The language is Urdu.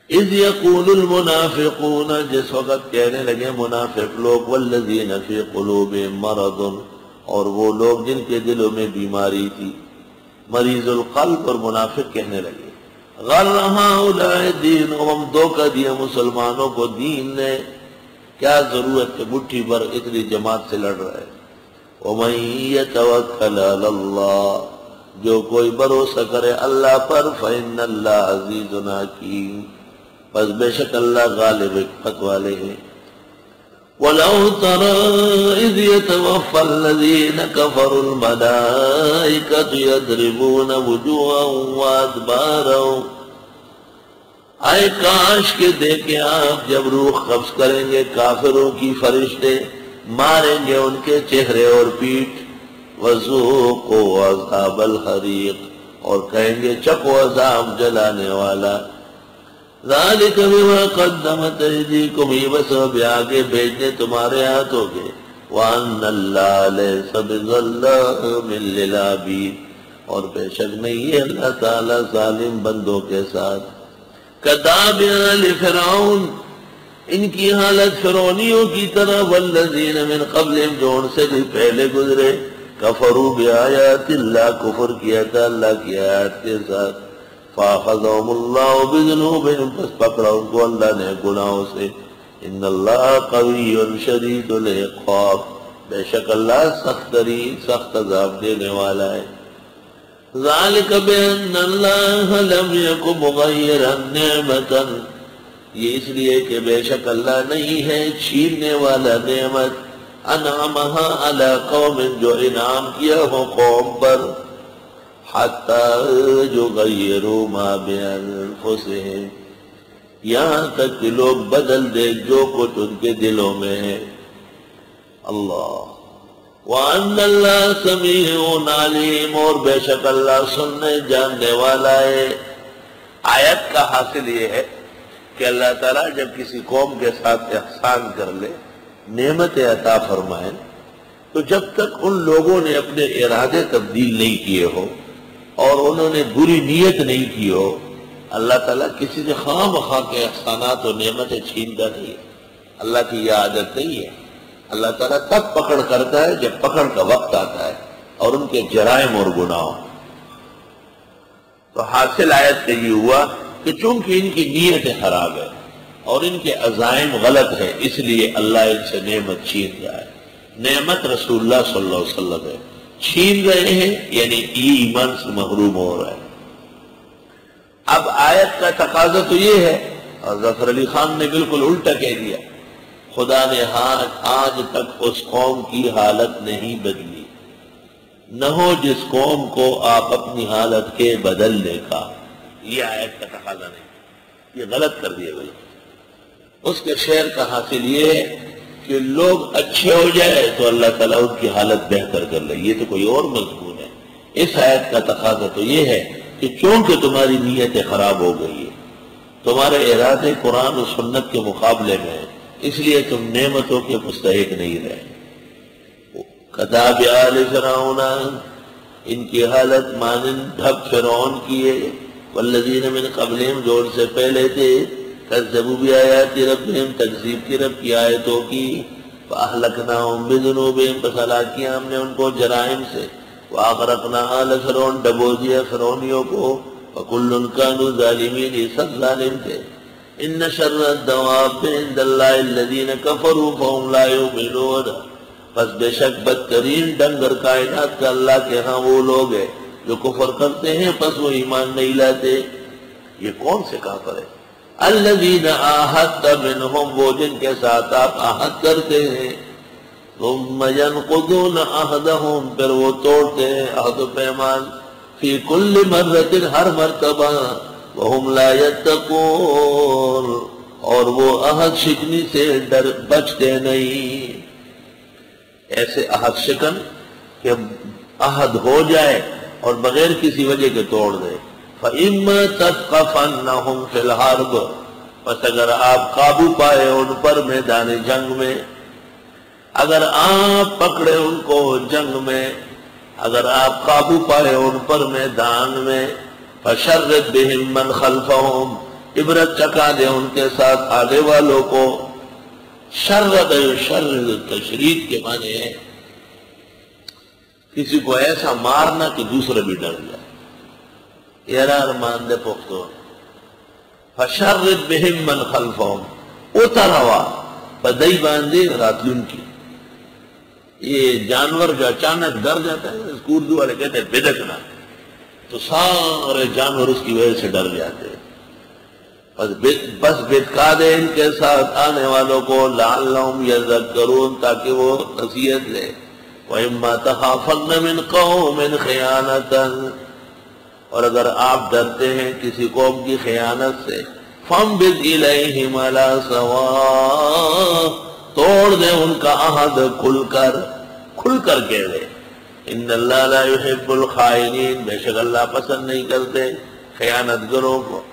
اذ یقول المنافقون، جس وقت کہنے لگے منافق لوگ، والذین فی قلوبہم مرض، اور وہ لوگ جن کے دلوں میں بیماری تھی، مریض القلب اور منافق کہنے لگے، غر ہؤلاء دینہم، دھوکہ دیا مسلمانوں کو دین نے، کیا ضرورت ہے مٹھی بھر اتنی جماعت سے لڑ رہا ہے، ومن یتوکل علی اللہ، جو کوئی بھروسہ کرے اللہ پر، فإن اللہ عزیز حکیم، پس بے شک اللہ غالب حکمت والے ہیں۔ وَلَوْ تَرَىٰ إِذْ يَتَوَفَّى الَّذِينَ كَفَرُوا الْمَلَائِكَةُ يَضْرِبُونَ وُجُوهَهُمْ وَأَدْبَارَهُمْ، اے کاش کے دیکھیں آپ جب روح قبض کریں گے کافروں کی فرشتے، ماریں گے ان کے چہرے اور پیٹھ، وَذُوقُوا عَذَابَ الْحَرِيقِ، اور کہیں گے چکھو عذاب جلانے والا، ذَلِكَ بِمَا قَدَّمَتْ أَيْدِيكُمْ، یہ بسبب آگے بھیجنے تمہارے ہاتھوں کے، وَأَنَّ اللَّهَ لَيْسَ بِظَلَّامٍ لِّلْعَبِيدِ، اور بے شک نہیں ہے اللہ تعالیٰ ظالم بندوں کے ساتھ۔ کداب آل فرعون، ان کی حالت فرعونیوں کی طرح، والذین من قبلہم، جو ان سے بھی پہلے گزرے، کفروا بآیات اللہ، کفر کیا تھا اللہ کی آیات کے ساتھ، فاخذہم اللہ بذنوبہم، پس پکڑا ان کو اللہ نے گناہوں سے، ان اللہ قوی شدید العقاب، بے شک اللہ سخت ترین سخت عذاب دینے والا ہے۔ ذالک بأن اللہ لم یک مغیرا نعمتا، یہ اس لیے کہ بے شک اللہ نہیں ہے چھیننے والا نعمت، انعمہا علی قوم، جو انعام کیا ہو قوم پر، حتی جو غیروا ما بانفسہم، یہاں تک کہ لوگ بدل دے جو کچھ ان کے دلوں میں ہے۔ اللہ وَأَنَّ اللَّهَ سَمِيعٌ عَلِيمٌ، اور بے شک اللہ سننے جاننے والا ہے۔ آیت کا حاصل یہ ہے کہ اللہ تعالیٰ جب کسی قوم کے ساتھ احسان کر لے، نعمت عطا فرمائے، تو جب تک ان لوگوں نے اپنے ارادے تبدیل نہیں کیے ہو اور انہوں نے بری نیت نہیں کی ہو، اللہ تعالیٰ کسی سے خواہ مخواہ کے احسانات اور نعمتیں چھینتا نہیں ہے، اللہ کی یہ عادت نہیں ہے۔ اللہ تعالیٰ تب پکڑ کرتا ہے جب پکڑ کا وقت آتا ہے، اور ان کے جرائم اور گناہوں۔ تو حاصل آیت سے یہ ہوا کہ چونکہ ان کی نیتیں خراب ہے اور ان کے عزائم غلط ہے، اس لیے اللہ ان سے نعمت چھین رہا ہے۔ نعمت رسول اللہ صلی اللہ علیہ وسلم ہے، چھین رہے ہیں یعنی یہ ایمان سے محروم ہو رہا ہے۔ اب آیت کا تقاضا تو یہ ہے، اور ظفر علی خان نے بالکل الٹا کہہ دیا، خدا نے آج تک اس قوم کی حالت نہیں بدلی، نہ ہو جس قوم کو آپ اپنی حالت کے بدلنے کا۔ یہ آیت کا تقاضا نہیں، یہ غلط کر دیا گئی۔ اس کے شعر کا حاصل یہ ہے کہ لوگ اچھے ہو جائے تو اللہ تعالیٰ ان کی حالت بہتر کر لے، یہ تو کوئی اور مضمون ہے۔ اس آیت کا تقاضا تو یہ ہے کہ چونکہ تمہاری نیتیں خراب ہو گئی ہے، تمہارے ارادے قرآن و سنت کے مقابلے میں ہیں، اس لیے تم نعمتوں کے مستحق نہیں رہے۔ کداب آل فرعون، ان کی حالت مانند ڈھب فرعون کی ہے، والذین من قبلہم، جو ان سے پہلے تھے، کذبوا بآیات ربہم، تکذیب کی رب کی آیتوں کی، فاہلکناہم بذنوبہم، پس ہلاک کیا ہم نے ان کو جرائم سے، واغرقنا آل فرعون، ڈبو دیا فرعونیوں کو، وکل کانوا ظالمین، یہ سب ظالم تھے۔ ان شر الدواب عند اللہ الذین کفروا فهم لا یؤمنون، پس بے شک بدترین ڈنگر کائنات کا اللہ کے ہاں وہ لوگ ہیں جو کفر کرتے ہیں، پس وہ ایمان نہیں لاتے۔ یہ کون سے کافر ہے؟ الذین عاہدت منہم، وہ جن کے ساتھ آپ عہد کرتے ہیں، ثم ینقضون عہدہم، پھر وہ توڑتے ہیں عہد و پیمان، فی کل مرۃ، ہر مرتبہ، وہم لا یتقون، اور وہ عہد شکنی سے بچتے نہیں۔ ایسے عہد شکن کہ عہد ہو جائے اور بغیر کسی وجہ کے توڑ دے۔ فَإِمَّا تَثْقَفَنَّهُمْ فِي الْحَرْبِ، پس اگر آپ قابو پائے ان پر میدان جنگ میں، اگر آپ پکڑے ان کو جنگ میں، اگر آپ قابو پائے ان پر میدان میں، فَشَرِّدْ بِهِمْ مَنْ خَلْفَهُمْ، عبرت چکا دے ان کے ساتھ آنے والوں کو۔ شرد شرد تشرید کے معنی ہے کسی کو ایسا مارنا کہ دوسرے بھی ڈر جائے۔ یرار مان دے پختو فشرد بہم من خلفہم، اتروا پدائی باندے راتلون کی۔ یہ جانور جو اچانک ڈر جاتا ہے، اس کو اردو والے کہتے ہیں بدکنا، تو سارے جانور اس کی وجہ سے ڈر جاتے ہیں۔ بس بتکا دے ان کے ساتھ آنے والوں کو، لعلہم یذکرون، تاکہ وہ نصیحت لے۔ وَإِمَّا تَخَافَنَّ مِنْ قَوْمٍ خِيَانَةً، اور اگر آپ ڈرتے ہیں کسی قوم کی خیانت سے، فَانبِذْ إِلَيْهِمْ عَلَىٰ سَوَاءٍ، توڑ دے ان کا عہد کھل کر کے دے۔ ان اللہ لا يحب الخائنین، بے شک اللہ پسند نہیں کرتے خیانت گروں کو۔